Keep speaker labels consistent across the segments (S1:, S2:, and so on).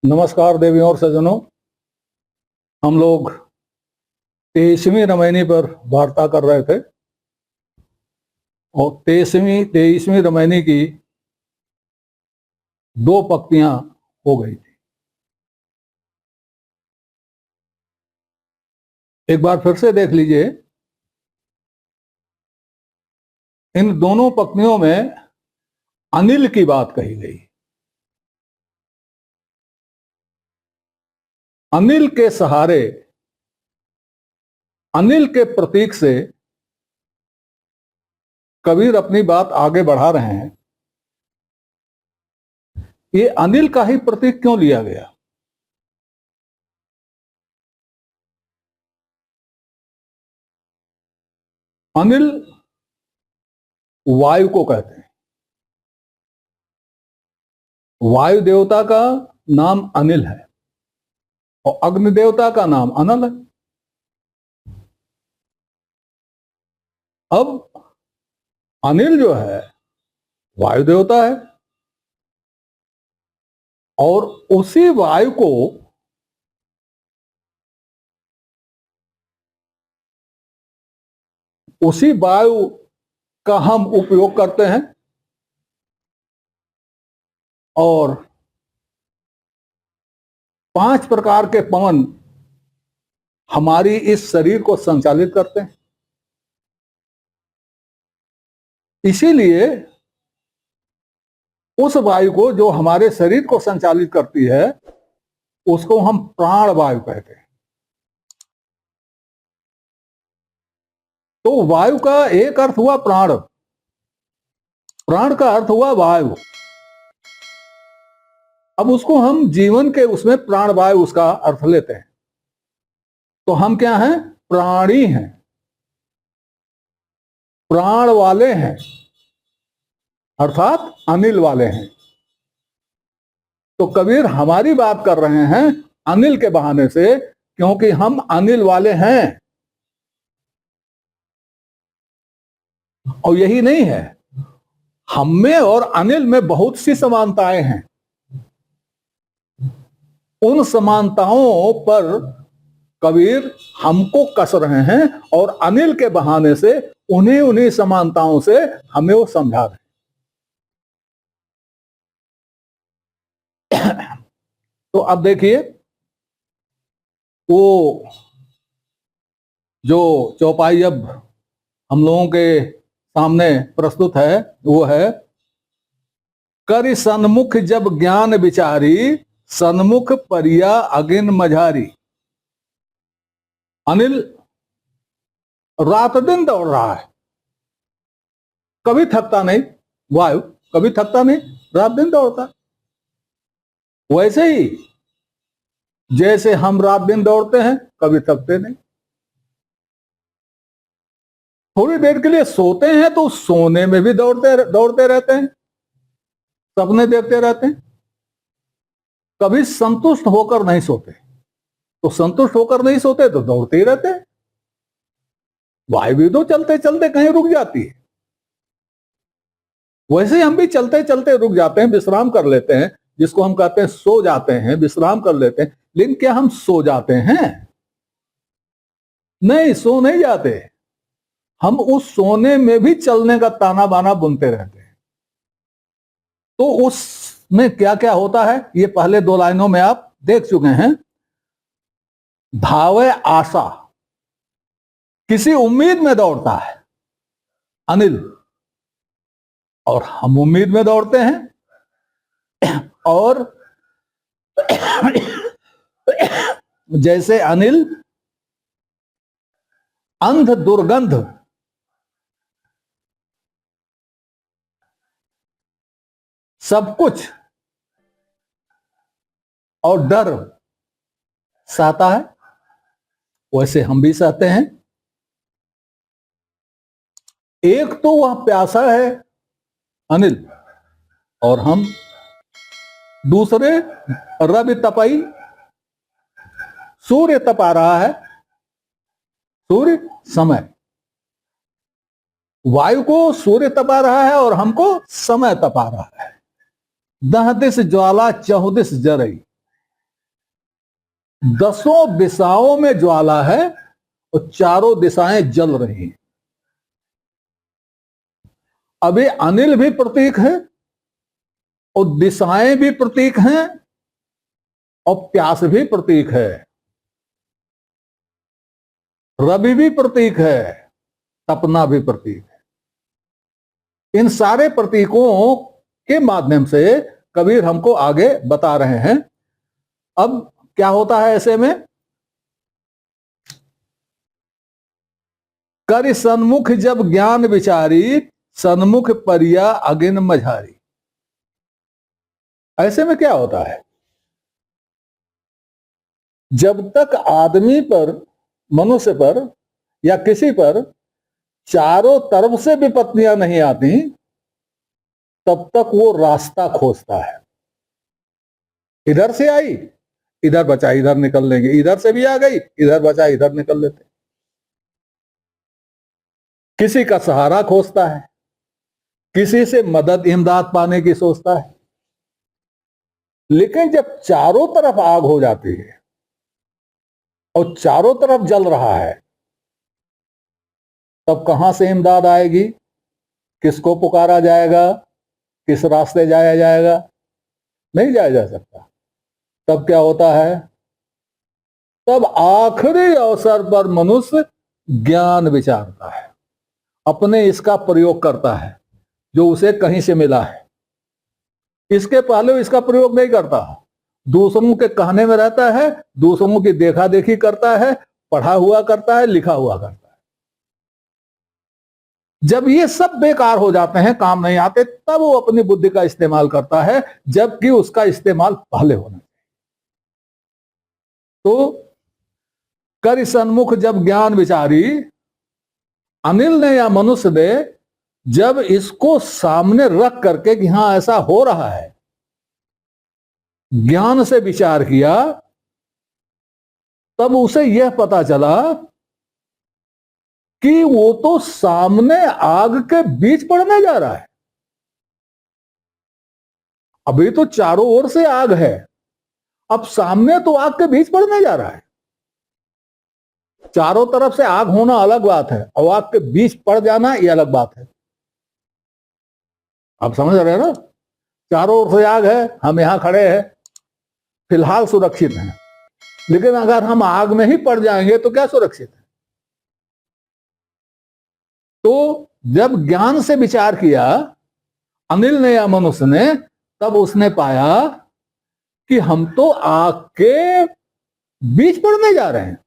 S1: नमस्कार देवियों और सज्जनों। हम लोग 23वीं रामायणी पर वार्ता कर रहे थे और 23वीं रामायणी की दो पंक्तियां हो गई थी। एक बार फिर से देख लीजिए। इन दोनों पंक्तियों में अनिल की बात कही गई। अनिल के सहारे, अनिल के प्रतीक से कबीर अपनी बात आगे बढ़ा रहे हैं। ये अनिल का ही प्रतीक क्यों लिया गया? अनिल वायु को कहते हैं। वायु देवता का नाम अनिल है और अग्नि देवता का नाम अनल है। अब अनिल जो है वायु देवता है और उसी वायु को उसी वायु का हम उपयोग करते हैं और 5 प्रकार के पवन हमारी इस शरीर को संचालित करते हैं। इसीलिए उस वायु को जो हमारे शरीर को संचालित करती है उसको हम प्राण वायु कहते हैं। तो वायु का एक अर्थ हुआ प्राण, प्राण का अर्थ हुआ वायु। अब उसको हम जीवन के उसमें प्राण वायु उसका अर्थ लेते हैं। तो हम क्या हैं? प्राणी हैं, प्राण वाले हैं, अर्थात अनिल वाले हैं। तो कबीर हमारी बात कर रहे हैं अनिल के बहाने से, क्योंकि हम अनिल वाले हैं। और यही नहीं है, हम में और अनिल में बहुत सी समानताएं हैं। उन समानताओं पर कबीर हमको कस रहे हैं और अनिल के बहाने से उन्हीं समानताओं से हमें वो समझा रहे हैं। तो अब देखिए, वो जो चौपाई अब हम लोगों के सामने प्रस्तुत है वो है, कर सन्मुख जब ज्ञान विचारी, सन्मुख परिया अगिन मझारी। अनिल रात दिन दौड़ रहा है, कभी थकता नहीं। वायु कभी थकता नहीं, रात दिन दौड़ता। वैसे ही जैसे हम रात दिन दौड़ते हैं, कभी थकते नहीं। थोड़ी देर के लिए सोते हैं तो सोने में भी दौड़ते रहते हैं, सपने देखते रहते हैं। कभी संतुष्ट होकर नहीं सोते। तो संतुष्ट होकर नहीं सोते तो दौड़ते ही रहते हैं। वायु भी तो चलते चलते कहीं रुक जाती है, वैसे हम भी चलते चलते रुक जाते हैं, विश्राम कर लेते हैं, जिसको हम कहते हैं सो जाते हैं, विश्राम कर लेते हैं। लेकिन क्या हम सो जाते हैं? नहीं, सो नहीं जाते। हम उस सोने में भी चलने का ताना बाना बुनते रहते हैं। तो उसमें क्या क्या होता है ये पहले 2 लाइनों में आप देख चुके हैं। धावे आशा, किसी उम्मीद में दौड़ता है अनिल, और हम उम्मीद में दौड़ते हैं। और जैसे अनिल अंध दुर्गंध सब कुछ और डर सहता है, वैसे हम भी सहते हैं। एक तो वह प्यासा है अनिल, और हम दूसरे रवि तपाई, सूर्य तपा रहा है। सूर्य समय, वायु को सूर्य तपा रहा है और हमको समय तपा रहा है। 10 दिस ज्वाला 14 दिस जरई। 10 दिशाओं में ज्वाला है और चारों दिशाएं जल रही हैं। अभी अनिल भी प्रतीक है और दिशाएं भी प्रतीक हैं और प्यास भी प्रतीक है, रवि भी प्रतीक है, तपना भी प्रतीक है। इन सारे प्रतीकों के माध्यम से कबीर हमको आगे बता रहे हैं। अब क्या होता है ऐसे में, कर सन्मुख जब ज्ञान विचारी, सन्मुख परिया अगिन मझारी। ऐसे में क्या होता है, जब तक आदमी पर, मनुष्य पर या किसी पर चारों तरफ से विपत्तियां नहीं आती, तब तक वो रास्ता खोजता है। इधर से आई, इधर बचा इधर निकल लेंगे, इधर से भी आ गई, इधर बचा इधर निकल लेते। किसी का सहारा खोजता है, किसी से मदद इमदाद पाने की सोचता है। लेकिन जब चारों तरफ आग हो जाती है और चारों तरफ जल रहा है, तब कहां से इमदाद आएगी, किसको पुकारा जाएगा, किस रास्ते जाया जाएगा? नहीं जाया जा सकता। तब क्या होता है, तब आखिरी अवसर पर मनुष्य ज्ञान विचारता है, अपने इसका प्रयोग करता है जो उसे कहीं से मिला है। इसके पहले इसका प्रयोग नहीं करता, दूसरों के कहने में रहता है, दूसरों की देखा देखी करता है, पढ़ा हुआ करता है, लिखा हुआ करता है। जब ये सब बेकार हो जाते हैं, काम नहीं आते, तब वो अपनी बुद्धि का इस्तेमाल करता है, जबकि उसका इस्तेमाल पहले होना चाहिए। तो कर सन्मुख जब ज्ञान विचारी, अनिल ने या मनुष्य ने जब इसको सामने रख करके कि हां ऐसा हो रहा है, ज्ञान से विचार किया, तब उसे यह पता चला कि वो तो सामने आग के बीच पड़ने जा रहा है। अभी तो चारों ओर से आग है, अब सामने तो आग के बीच पड़ने जा रहा है। चारों तरफ से आग होना अलग बात है और आग के बीच पड़ जाना यह अलग बात है। आप समझ रहे हैं ना? चारों ओर से आग है, हम यहां खड़े हैं, फिलहाल सुरक्षित हैं, लेकिन अगर हम आग में ही पड़ जाएंगे तो क्या सुरक्षित है? तो जब ज्ञान से विचार किया अनिल ने या मनुष्य ने, तब उसने पाया कि हम तो आग के बीच पड़ने जा रहे हैं।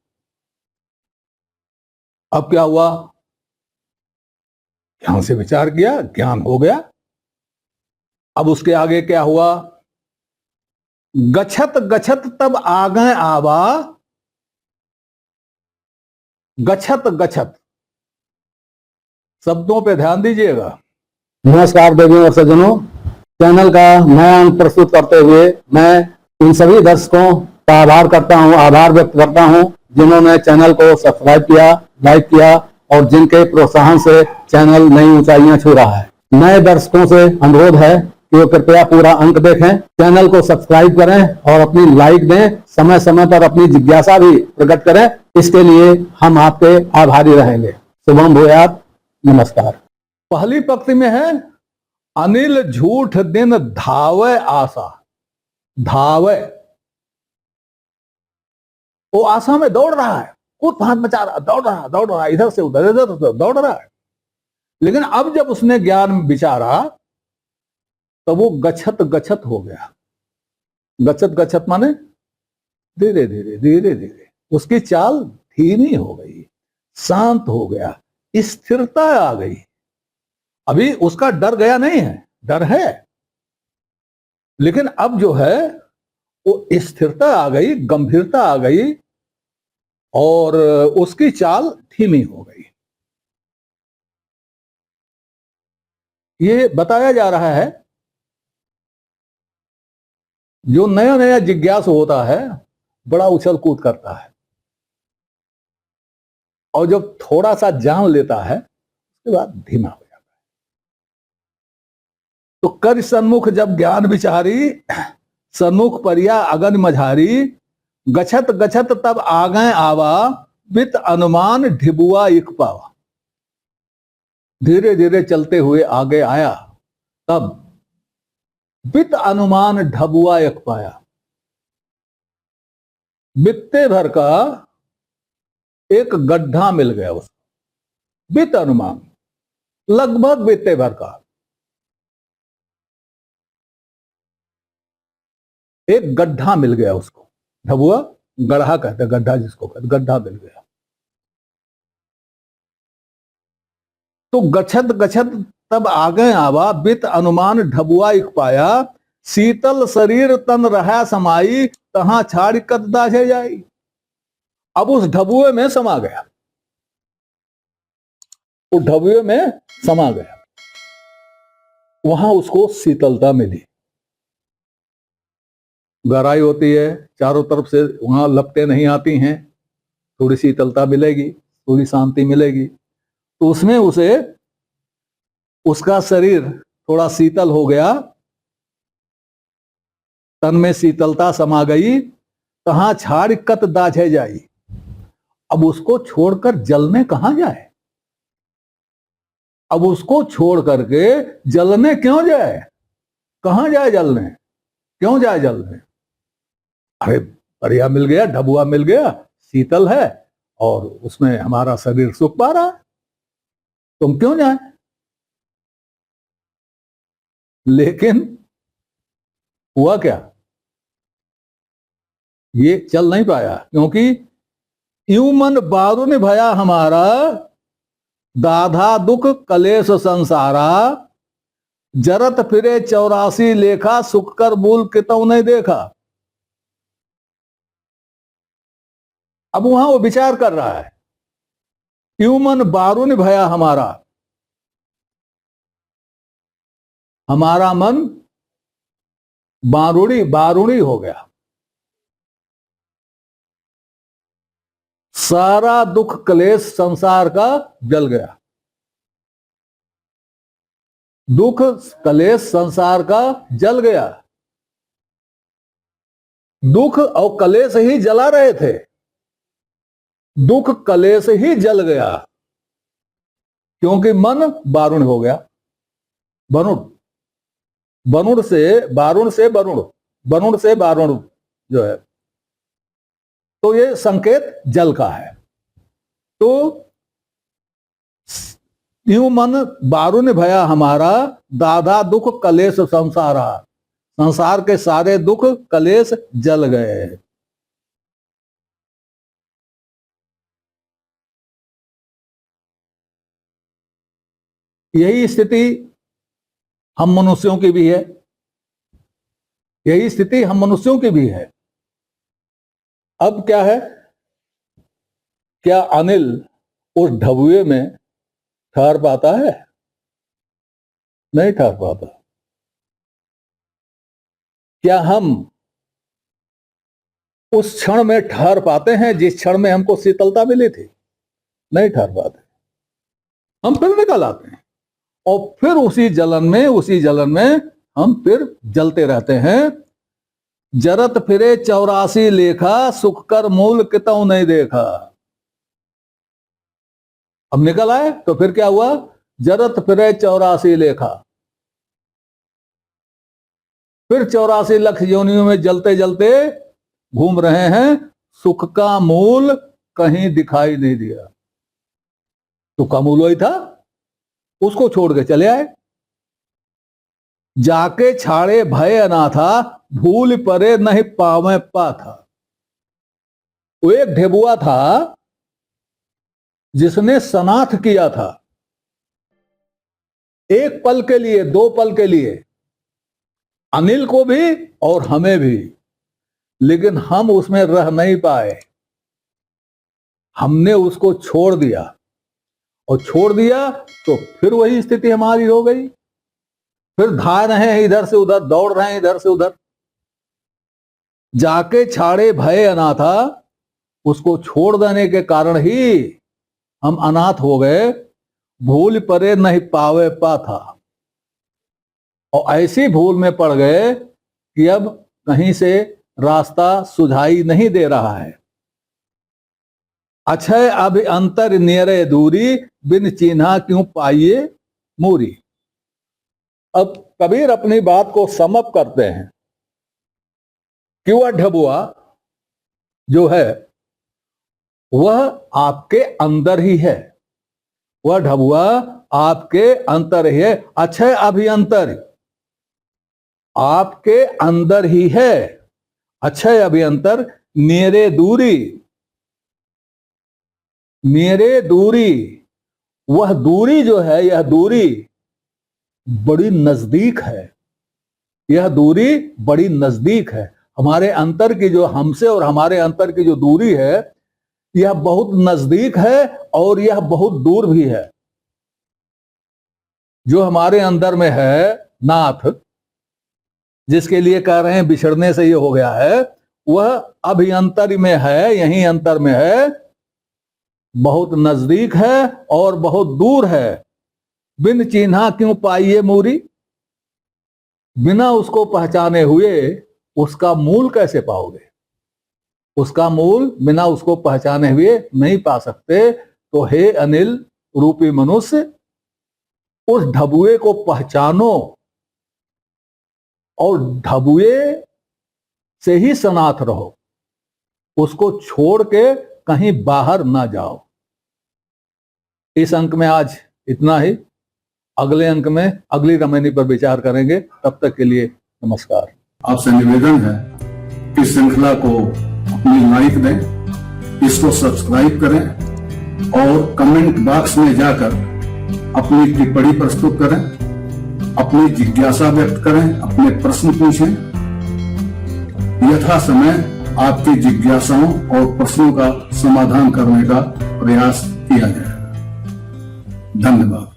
S1: अब क्या हुआ, ज्ञान से विचार किया, ज्ञान हो गया। अब उसके आगे क्या हुआ, गच्छत गच्छत तब आगे आवा, गच्छत गच्छत शब्दों पे ध्यान दीजिएगा।
S2: नमस्कार देवियों और सज्जनों, चैनल का नया अंक प्रस्तुत करते हुए मैं इन सभी दर्शकों का आभार व्यक्त करता हूं जिन्होंने चैनल को सब्सक्राइब किया, लाइक किया और जिनके प्रोत्साहन से चैनल नई ऊंचाइयां छू रहा है। नए दर्शकों से अनुरोध है कि वो कृपया पूरा अंक देखें, चैनल को सब्सक्राइब करें और अपनी लाइक दें, समय समय पर अपनी जिज्ञासा भी प्रकट करें। इसके लिए हम आपके आभारी रहेंगे। शुभम भूयात। नमस्कार।
S1: पहली पंक्ति में है, अनिल झूठ दिन धावे आशा। धावे, वो आशा में दौड़ रहा है, कूद फांद मचा रहा, दौड़ रहा, इधर से उधर, इधर से उधर दौड़ रहा है। लेकिन अब जब उसने ज्ञान विचारा तो वो गच्छत गच्छत हो गया। गच्छत गच्छत माने धीरे धीरे धीरे धीरे उसकी चाल धीमी हो गई, शांत हो गया, स्थिरता आ गई। अभी उसका डर गया नहीं है, डर है, लेकिन अब जो है वो स्थिरता आ गई, गंभीरता आ गई और उसकी चाल धीमी हो गई। ये बताया जा रहा है, जो नया नया जिज्ञासु होता है बड़ा उछल कूद करता है, और जब थोड़ा सा जान लेता है उसके बाद धीमा हो जाता है। तो कर सन्मुख जब ज्ञान विचारी, सन्मुख परिया अगन मझारी, गछत गछत तब आगे आवा, बित अनुमान ढिबुआ इक पावा। धीरे धीरे चलते हुए आगे आया, तब बित अनुमान ढबुआ एक पाया। बित्ते भर का एक गड्ढा मिल गया उसको। बित अनुमान, लगभग बित्ते भर का एक गड्ढा मिल गया उसको। ढबुआ गड्ढा कहते, गड्ढा जिसको कहते, गड्ढा मिल गया। तो गछत गछत तब आगे आवा, बित अनुमान ढबुआ इक पाया। शीतल शरीर तन रहा समाई, तहां छाड़ कत दाझे जाई। अब उस ढबुए में समा गया, उस ढबुए में समा गया। वहां उसको शीतलता मिली। गहराई होती है, चारों तरफ से वहां लपटें नहीं आती हैं, थोड़ी शीतलता मिलेगी, थोड़ी शांति मिलेगी। तो उसमें उसे, उसका शरीर थोड़ा शीतल हो गया, तन में शीतलता समा गई। कहां छाड़ कत दाझे जाई। अब उसको छोड़कर जलने कहां जाए? अब उसको छोड़ करके जलने क्यों जाए? कहां जाए जलने? क्यों जाए जलने? अरे बढ़िया मिल गया, ढबुआ मिल गया, शीतल है और उसमें हमारा शरीर सुख पा रहा है, तुम क्यों जाए? लेकिन हुआ क्या? ये चल नहीं पाया, क्योंकि यूं मन बारुन भया हमारा, दाधा दुख कलेश संसारा। जरत फिरे 84 लेखा, सुख कर मूल कितौ नहीं देखा। अब वहां वो विचार कर रहा है, यूं मन बारुन भया हमारा, हमारा मन बारूणी बारूणी हो गया। सारा दुख क्लेश संसार का जल गया। दुख क्लेश संसार का जल गया। दुख और क्लेश ही जला रहे थे, दुख क्लेश ही जल गया, क्योंकि मन बारुण हो गया। वरुण, वरुण से बारुण से वरुण, वरुण से बारुण जो है, तो ये संकेत जल का है। तो यूं मन बारुण भया हमारा, दादा दुख कलेश संसारा। संसार के सारे दुख कलेश जल गए। यही स्थिति हम मनुष्यों की भी है, यही स्थिति हम मनुष्यों की भी है। अब क्या है, क्या अनिल उस ढबुए में ठहर पाता है? नहीं ठहर पाता। क्या हम उस क्षण में ठहर पाते हैं जिस क्षण में हमको शीतलता मिली थी? नहीं ठहर पाते। हम फिर निकल आते हैं और फिर उसी जलन में हम फिर जलते रहते हैं। जरत फिरे 84 लेखा, सुख कर मूल कितौ नहीं देखा। अब निकल आए तो फिर क्या हुआ? जरत फिरे 84 लेखा, फिर 84 लाख योनियों में जलते जलते घूम रहे हैं, सुख का मूल कहीं दिखाई नहीं दिया। सुख का मूल वही था, उसको छोड़ के चले आए। जाके छाड़े भय अनाथा, भूल परे नहीं पावे पाथा। वो एक ढेबुआ था जिसने सनाथ किया था, एक पल के लिए, 2 पल के लिए, अनिल को भी और हमें भी, लेकिन हम उसमें रह नहीं पाए। हमने उसको छोड़ दिया, और छोड़ दिया तो फिर वही स्थिति हमारी हो गई। फिर धार रहे हैं इधर से उधर, दौड़ रहे हैं इधर से उधर। जाके छाड़े भय अनाथा, उसको छोड़ देने के कारण ही हम अनाथ हो गए। भूल परे नहीं पावे पाथा, और ऐसी भूल में पड़ गए कि अब कहीं से रास्ता सुझाई नहीं दे रहा है। अक्षय अभि अंतर नेरे दूरी, बिन चिन्हा क्यों पाइए मूरी। अब कबीर अपनी बात को समअप करते हैं कि वह ढबुआ जो है वह आपके अंदर ही है, वह ढबुआ आपके अंतर ही है। अक्षय अभियंतर आपके अंदर ही है, अक्षय अभियंतर नेरे दूरी, नेरे दूरी, वह दूरी जो है, यह दूरी बड़ी नजदीक है, यह दूरी बड़ी नजदीक है। हमारे अंतर की जो, हमसे और हमारे अंतर की जो दूरी है, यह बहुत नजदीक है और यह बहुत दूर भी है। जो हमारे अंदर में है नाथ, जिसके लिए कह रहे हैं बिछड़ने से ये हो गया है, वह अभियंतर में है, यही अंतर में है, बहुत नजदीक है और बहुत दूर है। बिन चिन्हा क्यों पाइए मूरी, बिना उसको पहचाने हुए उसका मूल कैसे पाओगे, उसका मूल बिना उसको पहचाने हुए नहीं पा सकते। तो हे अनिल रूपी मनुष्य, उस ढबुए को पहचानो और ढबुए से ही सनाथ रहो, उसको छोड़ के कहीं बाहर ना जाओ। इस अंक में आज इतना ही, अगले अंक में अगली रमैनी पर विचार करेंगे। तब तक के लिए नमस्कार।
S3: आपसे निवेदन है कि श्रृंखला को अपनी लाइक दें, इसको सब्सक्राइब करें और कमेंट बॉक्स में जाकर अपनी टिप्पणी प्रस्तुत करें, अपनी जिज्ञासा व्यक्त करें, अपने प्रश्न पूछें। यथा समय आपकी जिज्ञासाओं और प्रश्नों का समाधान करने का प्रयास किया जाएगा। धन्यवाद।